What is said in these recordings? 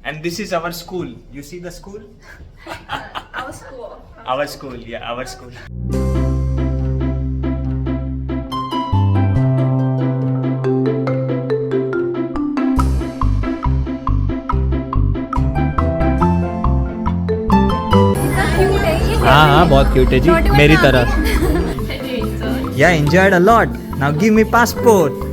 And this is our school. You see the school? Our school. Our school, yeah, our school. हाँ बहुत cute है जी, मेरी तरह. Yeah, enjoyed a lot. Now give me passport.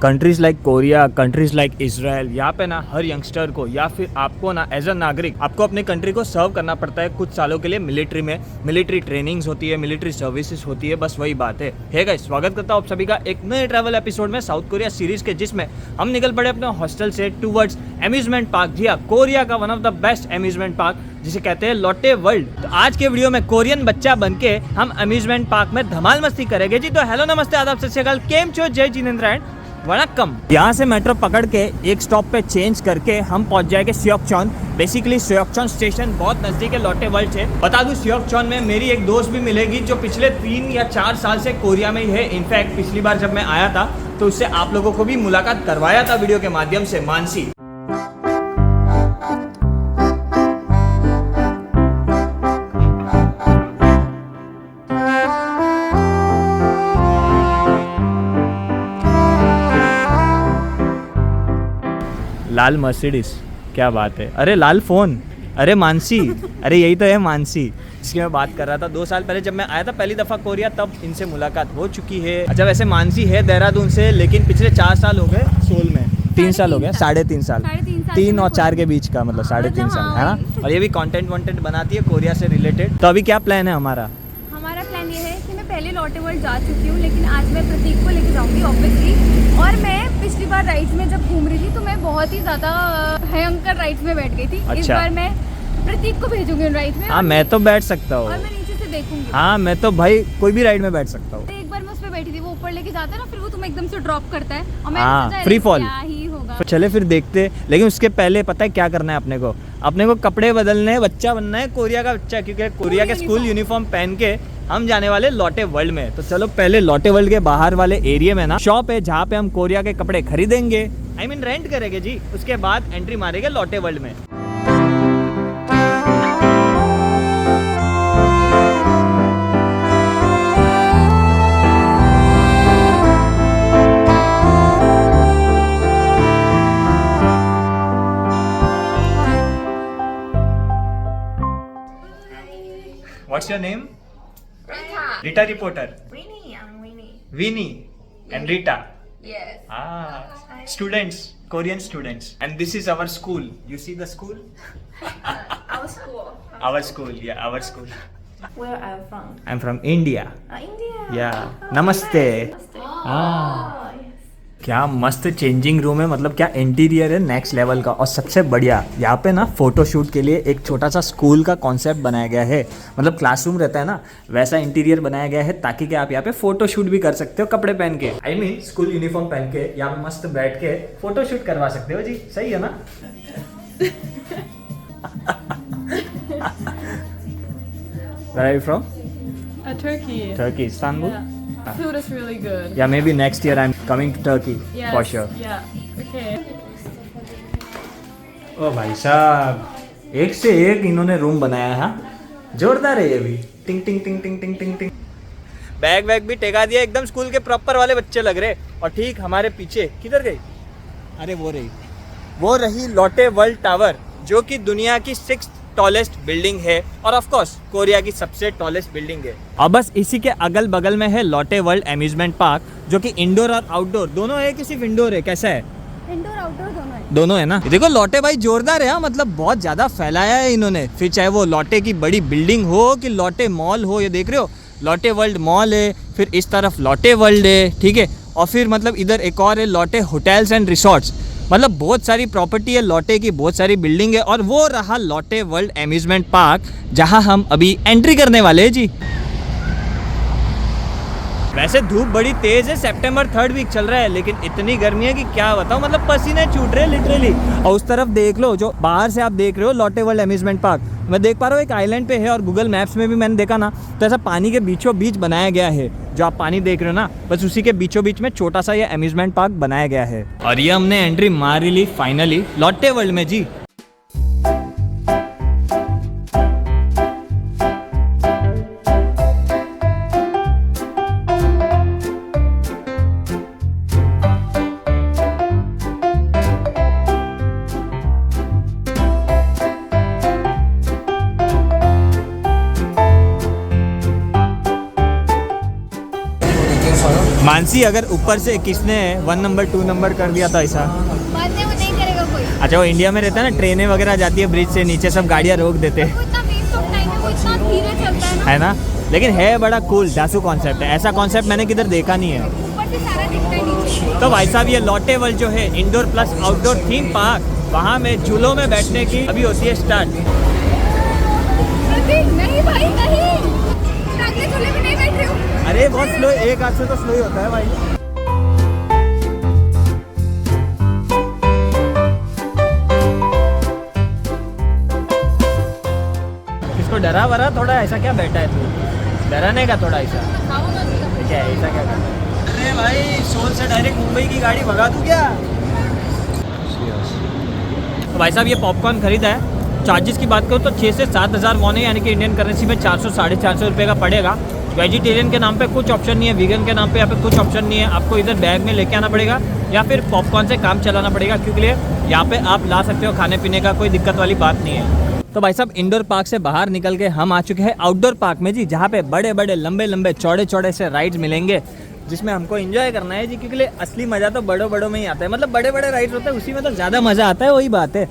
Countries like Korea, countries like Israel, यहाँ पे ना हर youngster को या फिर आपको ना एज अ नागरिक आपको अपने कंट्री को सर्व करना पड़ता है कुछ सालों के लिए मिलिट्री में. मिलिट्री ट्रेनिंग्स होती है, मिलिट्री सर्विसेज होती है, बस वही बात है. हे गाइस, स्वागत करता हूँ आप सभी का एक नए ट्रैवल एपिसोड में साउथ कोरिया सीरीज के, जिसमें हम निकल पड़े अपने हॉस्टल से टूवर्ड्स अम्यूजमेंट पार्क. जी हाँ, कोरिया का one of the best amusement park जिसे कहते हैं लोटे वर्ल्ड. तो आज के वीडियो में कोरियन बच्चा बनके हम अम्यूजमेंट पार्क में धमाल मस्ती करेंगे जी. तो हेलो, नमस्ते, आदाब, सत श्री अकाल, केम छो, जय जिनेंद्र एंड वनक्कम. यहाँ से मेट्रो पकड़ के एक स्टॉप पे चेंज करके हम पहुंच जाएंगे सियोक्चोन. बेसिकली सियोक्चोन स्टेशन बहुत नजदीक है लोटे वर्ल्ड से. बता दूं, सियोक्चोन में मेरी एक दोस्त भी मिलेगी जो पिछले 3 या 4 साल से कोरिया में ही है. इनफैक्ट पिछली बार जब मैं आया था तो उससे आप लोगों को भी मुलाकात करवाया था वीडियो के माध्यम से, मानसी. लाल मर्सिडीज, क्या बात है. अरे लाल फोन, अरे मानसी, अरे यही तो है मानसी जिसकी मैं बात कर रहा था. 2 साल पहले जब मैं आया था पहली दफ़ा कोरिया, तब इनसे मुलाकात हो चुकी है. अच्छा, वैसे मानसी है देहरादून से, लेकिन पिछले 4 साल हो गए सोल में. 3 साल हो गया, 3.5 साल, 3 और 4 के बीच का, मतलब 3.5 साल है ना. और ये भी कंटेंट बनाती है कोरिया से रिलेटेड. तो अभी क्या प्लान है हमारा प्लान ये है कि मैं पहले लोटे वर्ल्ड जा चुकी हूँ, लेकिन आज मैं प्रतीक को लेके जाऊंगी ऑब्वियसली. और मैं पिछली बार राइड्स में जब घूम रही थी तो मैं बहुत ही ज्यादा भयंकर राइड्स में बैठ गई थी. अच्छा. इस बार मैं प्रतीक को भेजूंगी उन राइड्स में. हाँ, मैं तो बैठ सकता हूँ और मैं नीचे से देखूंगी. हाँ, मैं तो भाई कोई भी राइड में बैठ सकता हूँ. एक बार मैं उस पर बैठी थी, वो ऊपर लेके जाता है ना, फिर वो तुम्हें एकदम से ड्रॉप करता है और मैं हाँ, फ्री फॉल. क्या ही होगा. तो चले फिर देखते. लेकिन उसके पहले पता है क्या करना है अपने को कपड़े बदलने हैं, बच्चा बनना है कोरिया का बच्चा, क्योंकि कोरिया के स्कूल यूनिफॉर्म पहन के हम जाने वाले लोटे वर्ल्ड में. तो चलो पहले लोटे वर्ल्ड के बाहर वाले एरिया में ना शॉप है जहाँ पे हम कोरिया के कपड़े खरीदेंगे, आई मीन रेंट करेंगे जी. उसके बाद एंट्री मारेंगे लोटे वर्ल्ड में. What's your name? Rita. Rita reporter. Winnie, I'm Winnie. Winnie and Rita. Yes. Ah, students, Korean students. And this is our school. You see the school? Our school. Our school, yeah, our school. Where are you from? I'm from India. India. Yeah. Oh, Namaste. Namaste. Ah. Oh, yes. क्या मस्त changing room है, मतलब क्या interior है next level का. और सबसे बढ़िया यहाँ पे ना फोटोशूट के लिए एक छोटा सा स्कूल का कॉन्सेप्ट बनाया गया है. मतलब क्लासरूम रहता है ना, वैसा इंटीरियर बनाया गया है ताकि कि आप यहाँ पे फोटोशूट भी कर सकते हो कपड़े पहन के. आई मीन स्कूल यूनिफॉर्म पहन के यहाँ पे मस्त बैठ के फोटोशूट करवा सकते हो जी. सही है ना? Where are you from? Turkey. Turkey, Istanbul. Yeah. Food is really good. Yeah, maybe next year I'm coming to Turkey Yes. for sure. Yeah. Okay. ओ भाई साहब, एक से एक इन्होंने रूम बनाया है. जोरदार है ये भी. टिंग टिंग टिंग टिंग टिंग टिंग टिंग. बैग भी टेका दिया, एकदम स्कूल के प्रॉपर वाले बच्चे लग रहे. और ठीक हमारे पीछे किधर गई? अरे वो रही लोटे वर्ल्ड टावर, जो कि दुनिया की 6th टॉलेस्ट बिल्डिंग है और ऑफ कोर्स कोरिया की सबसे टॉलेस्ट बिल्डिंग है. और बस इसी के अगल बगल में है लोटे वर्ल्ड अम्यूजमेंट पार्क, जो कि इंडोर और आउटडोर दोनों है कि सिर्फ इंडोर है? कैसा है? इंडोर आउटडोर दोनों है ना. देखो लोटे भाई जोरदार है, मतलब बहुत ज्यादा फैलाया है इन्होंने. फिर चाहे वो लोटे की बड़ी बिल्डिंग हो कि लोटे मॉल हो, ये देख रहे हो लोटे वर्ल्ड मॉल है, फिर इस तरफ लोटे वर्ल्ड है, ठीक है. और फिर मतलब इधर एक और है लोटे होटल्स एंड रिसोर्ट्स. मतलब बहुत सारी प्रॉपर्टी है लोटे की, बहुत सारी बिल्डिंग है. और वो रहा लोटे वर्ल्ड अम्यूजमेंट पार्क जहां हम अभी एंट्री करने वाले हैं जी. वैसे धूप बड़ी तेज है, सितंबर 3rd वीक चल रहा है, लेकिन इतनी गर्मी है कि क्या बताऊं, मतलब पसीने छूट रहे हैं लिटरली. और उस तरफ देख लो, जो बाहर से आप देख रहे हो लोटे वर्ल्ड अम्यूजमेंट पार्क, मैं देख पा रहा हूँ एक आइलैंड पे है और गूगल मैप्स में भी मैंने देखा ना तो ऐसा पानी के बीचों बीच बनाया गया है। जो आप पानी देख रहे हो ना बस उसी के बीचों बीच में छोटा सा ये अम्यूजमेंट पार्क बनाया गया है। और ये हमने एंट्री मार ली फाइनली लॉटे वर्ल्ड में जी। मानसी अगर ऊपर से किसने 1 नंबर 2 नंबर कर दिया था ऐसा बाद में वो नहीं करेगा कोई। अच्छा वो इंडिया में रहता है ना ट्रेनें वगैरह जाती है ब्रिज से नीचे सब गाड़ियाँ रोक देते हैं वो इतना वेस्ट ऑफ टाइम है, वो इतना धीरे चलता है ना। है ना लेकिन है बड़ा कूल जासू कॉन्सेप्ट है। ऐसा कॉन्सेप्ट मैंने किधर देखा नहीं है। ऊपर से सारा दिखता है नीचे। तो भाई साहब ये लॉटे वर्ल्ड जो है indoor plus outdoor theme park वहाँ में झूलों में बैठने की अभी होती है स्टार्ट। नहीं भाई नहीं, अगले झूले में नहीं बैठ रही हूँ। अरे बहुत स्लो, एक हाथ से तो स्लो ही होता है भाई। इसको डरा वरा थोड़ा ऐसा क्या बैठा है तू? डराने का थोड़ा ऐसा क्या है, ऐसा क्या करना है? अरे भाई सोल से डायरेक्ट मुंबई की गाड़ी भगा दूँ क्या? तो भाई साहब ये पॉपकॉर्न खरीदा है। चार्जेस की बात करूँ तो 6 से 7 हज़ार वॉन है, यानी कि इंडियन करेंसी में 400 साढ़े 400 रुपये का पड़ेगा। वेजिटेरियन के नाम पे कुछ ऑप्शन नहीं है, वीगन के नाम पे यहाँ पे कुछ ऑप्शन नहीं है। आपको इधर बैग में लेके आना पड़ेगा या फिर पॉपकॉर्न से काम चलाना पड़ेगा, क्योंकि यहाँ पे आप ला सकते हो खाने पीने का, कोई दिक्कत वाली बात नहीं है। तो भाई साहब इंडोर पार्क से बाहर निकल के हम आ चुके हैं आउटडोर पार्क में जी, जहाँ पे बड़े बड़े लंबे लंबे चौड़े चौड़े से राइड्स मिलेंगे जिसमें हमको एंजॉय करना है जी, क्योंकि असली मज़ा तो बड़ों बड़ों में ही आता है। मतलब बड़े बड़े राइड्स होते हैं उसी में तो ज़्यादा मज़ा आता है, वही बात है।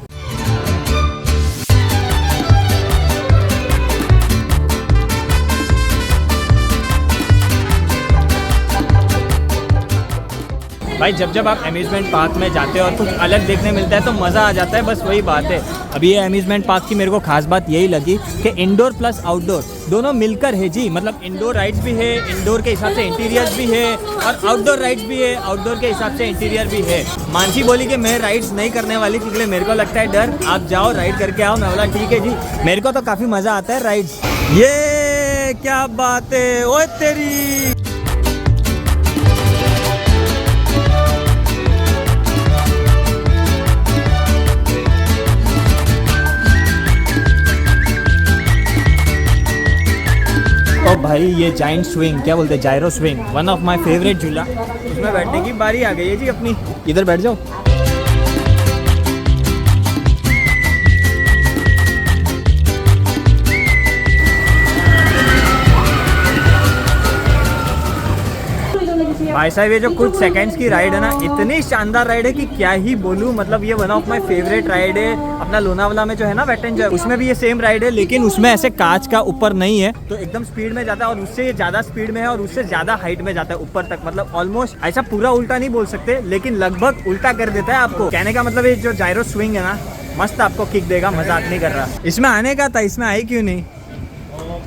भाई जब जब आप अम्यूज़मेंट पार्क में जाते हो और कुछ अलग देखने मिलता है तो मज़ा आ जाता है, बस वही बात है। अभी ये अम्यूज़मेंट पार्क की मेरे को खास बात यही लगी कि इंडोर प्लस आउटडोर दोनों मिलकर है जी। मतलब इंडोर राइड्स भी है, इंडोर के हिसाब से इंटीरियर्स भी है, और आउटडोर राइड्स भी है, आउटडोर के हिसाब से इंटीरियर भी है। मानसी बोली कि मैं राइड्स नहीं करने वाली क्योंकि मेरे को लगता है डर, आप जाओ राइड करके आओ। मैं बोला ठीक है जी, मेरे को तो काफ़ी मज़ा आता है राइड्स। ये क्या बात है ओए तेरी। तो भाई ये जाइंट स्विंग क्या बोलते हैं, gyro swing, one of my favourite झूला, उसमें बैठने की बारी आ गई है जी अपनी। इधर बैठ जाओ। भाई साहब ये जो कुछ सेकंड्स की राइड है ना, इतनी शानदार राइड है कि क्या ही बोलूं। मतलब ये one of my favourite ride है। अपना लोनावाला में जो है ना वेट एंड जॉय, उसमें भी ये सेम राइड है, लेकिन उसमें ऐसे कांच का ऊपर नहीं है, तो एकदम स्पीड में जाता है। और उससे ये ज़्यादा स्पीड में है और उससे ज़्यादा हाइट में जाता है ऊपर तक। मतलब ऑलमोस्ट ऐसा पूरा उल्टा नहीं बोल सकते, लेकिन लगभग उल्टा कर देता है आपको। कहने का मतलब ये जो जायरो स्विंग है ना, मस्त आपको किक देगा, मजाक नहीं कर रहा। इसमें आने का था, इसमें आई क्यों नहीं?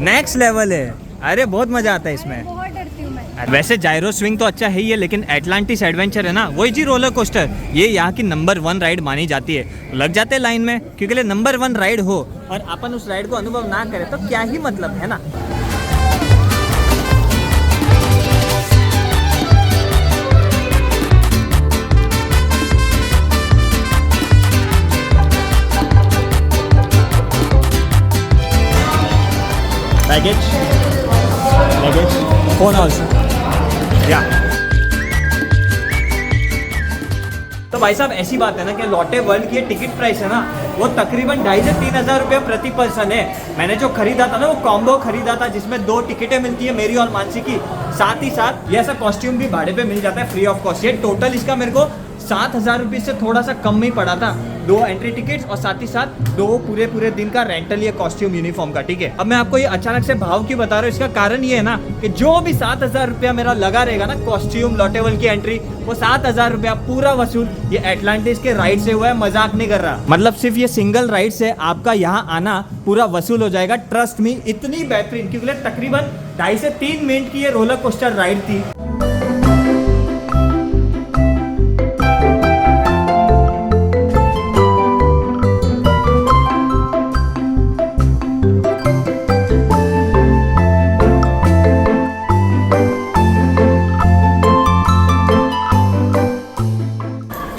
नेक्स्ट लेवल है। अरे बहुत मजा आता है इसमें। बहुत डरती हूँ मैं। वैसे जायरो स्विंग तो अच्छा है ही है, लेकिन एटलांटिस एडवेंचर है ना, वही जी रोलर कोस्टर, ये यहाँ की नंबर 1 राइड मानी जाती है। लग जाते हैं लाइन में, क्योंकि नंबर 1 राइड हो और अपन उस राइड को अनुभव ना करें तो क्या ही मतलब है ना। Luggage, phone also. Yeah. तो भाई साहब ऐसी बात है ना कि लॉटे वर्ल्ड की टिकट प्राइस है ना, वो तकरीबन 2,500 से 3,000 रुपये प्रति पर्सन है। मैंने जो खरीदा था ना वो कॉम्बो खरीदा था, जिसमें 2 टिकटें मिलती है मेरी और मानसी की, साथ ही साथ ये ऐसा कॉस्ट्यूम भी भाड़े पे मिल जाता है फ्री ऑफ कॉस्ट। ये टोटल इसका मेरे को 7,000 रुपये से थोड़ा सा कम में ही पड़ा था। 2 एंट्री टिकट्स और साथ ही साथ 2 पूरे दिन का रेंटल ये कॉस्ट्यूम यूनिफॉर्म का। ठीक है, अब मैं आपको ये अचानक से भाव क्यों बता रहा हूँ, इसका कारण ये है ना कि जो भी 7,000 रुपया मेरा लगा रहेगा ना कॉस्ट्यूम लॉटे वर्ल्ड की एंट्री, वो 7,000 रुपया पूरा वसूल ये एटलांटिस के राइड से हुआ है। मजाक नहीं कर रहा, मतलब सिर्फ ये सिंगल राइड से आपका यहाँ आना पूरा वसूल हो जाएगा। ट्रस्ट मी, इतनी बेहतरीन, क्योंकि तकरीबन 2.5 से 3 मिनट की ये रोलर कोस्टर राइड थी।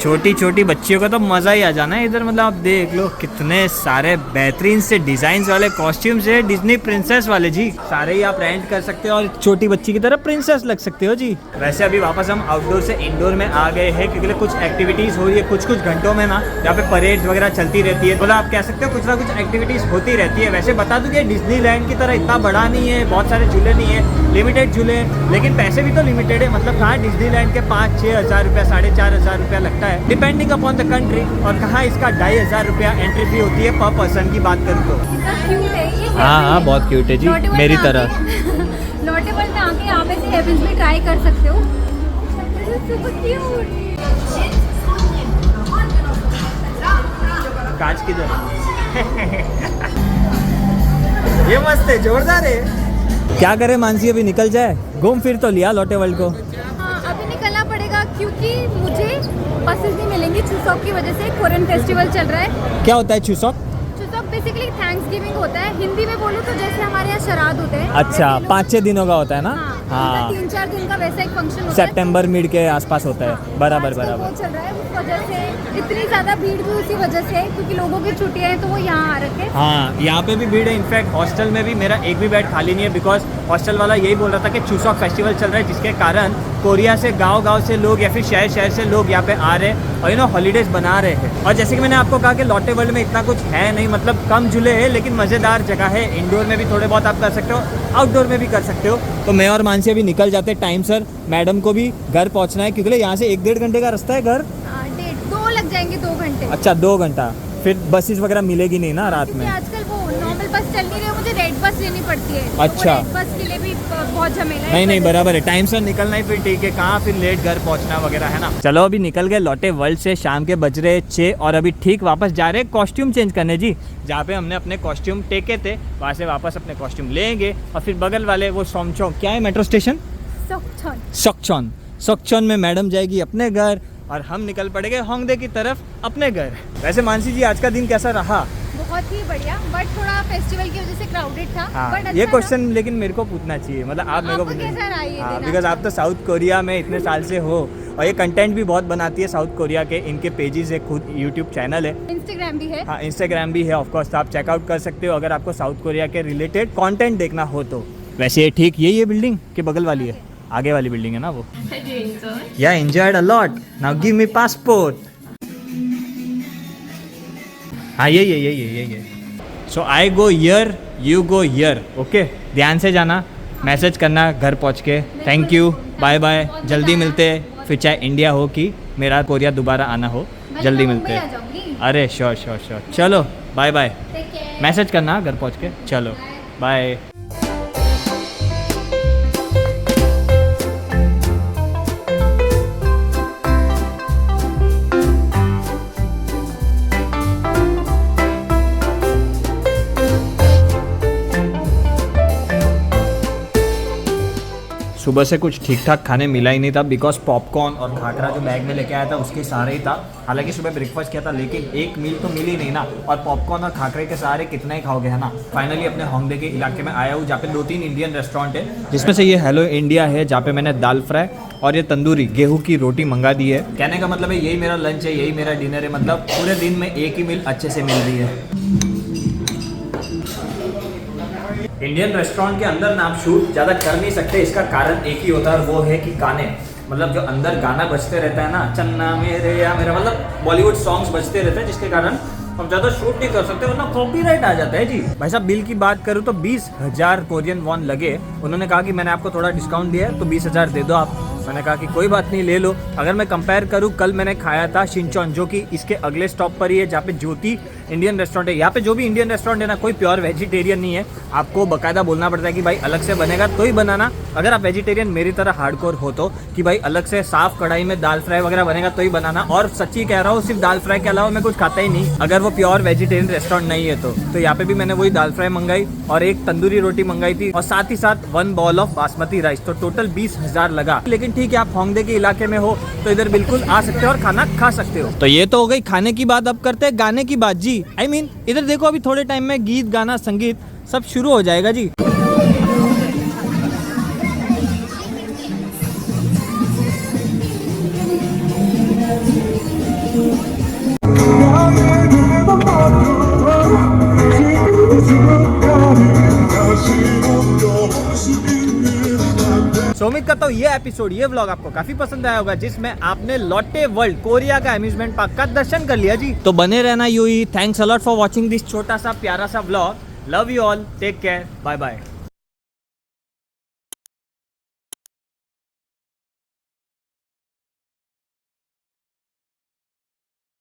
छोटी छोटी बच्चियों का तो मज़ा ही आ जाना है इधर। मतलब आप देख लो कितने सारे बेहतरीन से डिज़ाइंस वाले कॉस्ट्यूम्स है, डिज्नी प्रिंसेस वाले जी। सारे ही आप रेंट कर सकते हो और छोटी बच्ची की तरह प्रिंसेस लग सकते हो जी। वैसे अभी वापस हम आउटडोर से इंडोर में आ गए हैं क्योंकि कुछ एक्टिविटीज़ हो रही है कुछ घंटों में ना, यहाँ पे परेड्स वगैरह चलती रहती है। मतलब आप कह सकते हो कुछ ना कुछ एक्टिविटीज़ होती रहती है। वैसे बता दूँ कि डिज्नीलैंड की तरह इतना बड़ा नहीं है, बहुत सारे झूले नहीं है, लिमिटेड झूले हैं, लेकिन पैसे भी तो लिमिटेड है। मतलब कहाँ डिज्नीलैंड के 5-6 हज़ार रुपया, 4,500 रुपया लगता है डिपेंडिंग अपॉन द कंट्री, और कहाँ इसका 2,500 रुपया एंट्री फी होती है पर पर्सन की बात करूँ तो। हाँ, बहुत क्यूट है जी, मेरी तरह। लॉटेबल में आके आप ऐसे हेवंस भी ट्राई कर सकते हो। कांच किधर? ये मस्त है, जोरदार है। क्या करे मानसी, अभी निकल जाए? घूम फिर तो लिया लॉटे वर्ल्ड को। हाँ, अभी निकलना पड़ेगा क्योंकि मुझे बसेस नहीं मिलेंगी चुसॉक की वजह से। कोरियन फेस्टिवल चल रहा है। क्या होता है चुसॉक? चुसॉक बेसिकली थैंक्सगिविंग होता है। हिंदी में बोलूँ तो जैसे हमारे यहाँ श्राद्ध होते हैं। अच्छा, 5-6 दिनों का होता है ना? हाँ, 3-4 दिन का वैसा एक फंक्शन होता है। सितंबर मिड के आसपास होता है। बराबर आजकल बराबर। वो चल रहा है, उस वजह से इतनी ज़्यादा भीड़ भी उसी वजह से है क्योंकि लोगों की छुट्टियाँ हैं तो वो यहाँ आ रखे। हाँ, यहाँ पे भी भीड़ है। इनफैक्ट हॉस्टल में भी मेरा एक भी बेड खाली नहीं है बिकॉज हॉस्टल वाला यही बोल रहा था कि चुसॉक फेस्टिवल चल रहा है, जिसके कारण कोरिया से गांव से लोग या फिर शहर से लोग यहाँ पे आ रहे हैं और हॉलीडेज बना रहे हैं। और जैसे कि मैंने आपको कहा कि लॉटे वर्ल्ड में इतना कुछ है नहीं, मतलब कम झूले है लेकिन मज़ेदार जगह है। इंडोर में भी थोड़े बहुत आप कर सकते हो, आउटडोर में भी कर सकते हो। तो मैं और मानसी अभी निकल जाते टाइम सर। मैडम को भी घर पहुँचना है क्योंकि यहाँ से 1-1.5 घंटे का रास्ता है घर। 2 लग जाएंगे, 2 घंटे। अच्छा, 2 घंटा। फिर बसेस वगैरह मिलेगी नहीं ना रात में? आजकल वो नॉर्मल बस चल नहीं रही है, मुझे रेड बस लेनी पड़ती है। अच्छा। रेड बस के लिए भी बहुत झमेला है। नहीं बराबर है, टाइम से निकलना ही फिर ठीक है। कहाँ फिर लेट घर पहुँचना वगैरह है ना। चलो अभी निकल गए लॉटे वर्ल्ड से। शाम के बज रहे 6 और अभी ठीक वापस जा रहे कॉस्ट्यूम चेंज करने जी। जहाँ पे हमने अपने कॉस्ट्यूम टेके थे वहाँ से वापस अपने कॉस्ट्यूम लेंगे और फिर बगल वाले वो सोमचोंग, क्या है मेट्रो स्टेशन? सोकचॉन में मैडम जाएगी अपने घर और हम निकल पड़ेंगे होंगडे की तरफ अपने घर। वैसे मानसी जी आज का दिन कैसा रहा? बहुत ही बढ़िया, बट थोड़ा फेस्टिवल की वजह से क्राउडेड था। हाँ, बट अच्छा ये क्वेश्चन लेकिन मेरे को पूछना चाहिए, मतलब आप मेरे को कैसा रहा ये दिन? बिकॉज आप तो साउथ कोरिया में इतने साल से हो और ये कंटेंट भी बहुत बनाती है साउथ कोरिया के। इनके पेजेस है, खुद यूट्यूब चैनल है, इंस्टाग्राम भी है। हाँ इंस्टाग्राम भी है ऑफकोर्स, तो आप चेकआउट कर सकते हो अगर आपको साउथ कोरिया के रिलेटेड कंटेंट देखना हो तो। वैसे ठीक यही है बिल्डिंग के बगल वाली है, आगे वाली बिल्डिंग है ना वो। Yeah enjoyed a lot, now give me passport. हाँ यही है। So I go here, you go here, okay. ध्यान से जाना, मैसेज करना घर पहुँच के। थैंक यू, बाय बाय, जल्दी मिलते हैं। फिर चाहे इंडिया हो कि मेरा कोरिया दोबारा आना हो, जल्दी मिलते हैं। अरे श्योर। चलो बाय बाय, मैसेज करना घर पहुँच के। चलो बाय। सुबह से कुछ ठीक ठाक खाने मिला ही नहीं था बिकॉज पॉपकॉर्न और खाकरा जो बैग में लेके आया था उसके सहारे ही था। हालांकि सुबह ब्रेकफास्ट किया था लेकिन एक मील तो मिली नहीं ना, और पॉपकॉर्न और खाकरे के सहारे कितना ही खाओगे है ना। फाइनली अपने होंगडे के इलाके में आया हूँ जहाँ पे 2-3 इंडियन रेस्टोरेंट है, जिसमें से ये हेलो इंडिया है जहाँ पे मैंने दाल फ्राई और ये तंदूरी गेहूँ की रोटी मंगा दी है। कहने का मतलब है यही मेरा लंच है, यही मेरा डिनर है, मतलब पूरे दिन में एक ही मील अच्छे से मिल रही है। इंडियन रेस्टोरेंट के अंदर ना आप शूट ज़्यादा कर नहीं सकते, इसका कारण एक ही होता है और वो है कि गाने, मतलब जो अंदर गाना बजते रहता है ना, चन्ना मेरे या मेरा, मतलब बॉलीवुड सॉन्ग्स बजते रहते हैं, जिसके कारण हम ज़्यादा शूट नहीं कर सकते वरना कॉपीराइट आ जाता है जी। भाई साहब बिल की बात करूँ तो 20,000 कोरियन वॉन लगे। उन्होंने कहा कि मैंने आपको थोड़ा डिस्काउंट दिया है तो 20,000 दे दो आप। मैंने कहा कि कोई बात नहीं ले लो। अगर मैं कंपेयर करूँ, कल मैंने खाया था शिनचॉन जो कि इसके अगले स्टॉप पर ही है जहाँ पे ज्योति इंडियन रेस्टोरेंट है। यहाँ पे जो भी इंडियन रेस्टोरेंट है ना, कोई प्योर वेजिटेरियन नहीं है, आपको बाकायदा बोलना पड़ता है कि भाई अलग से बनेगा तो ही बनाना। अगर आप वेजिटेरियन मेरी तरह हार्डकोर हो तो कि भाई अलग से साफ कढ़ाई में दाल फ्राई वगैरह बनेगा तो ही बनाना। और सच्ची कह रहा हूँ, सिर्फ दाल फ्राई के अलावा मैं कुछ खाता ही नहीं अगर वो प्योर वेजिटेरियन रेस्टोरेंट नहीं है तो यहाँ पे भी मैंने वही दाल फ्राई मंगाई और एक तंदूरी रोटी मंगाई थी और साथ ही साथ 1 बॉल ऑफ बासमती राइस, तो टोटल 20,000 लगा। लेकिन ठीक है, आप होंगडे के इलाके में हो तो इधर बिल्कुल आ सकते हो और खाना खा सकते हो। तो ये तो हो गई खाने की बात, अब करते हैं गाने की बात जी। आई मीन इधर देखो, अभी थोड़े टाइम में गीत गाना संगीत सब शुरू हो जाएगा जी। उम्मीद करता हूँ ये एपिसोड, ये व्लॉग आपको काफी पसंद आया होगा, जिसमें आपने लॉटे वर्ल्ड कोरिया का अम्यूजमेंट पार्क का दर्शन कर लिया जी। तो बने रहना यूं ही। Thanks a lot for watching this छोटा सा प्यारा सा vlog. Love you all, take care, bye bye.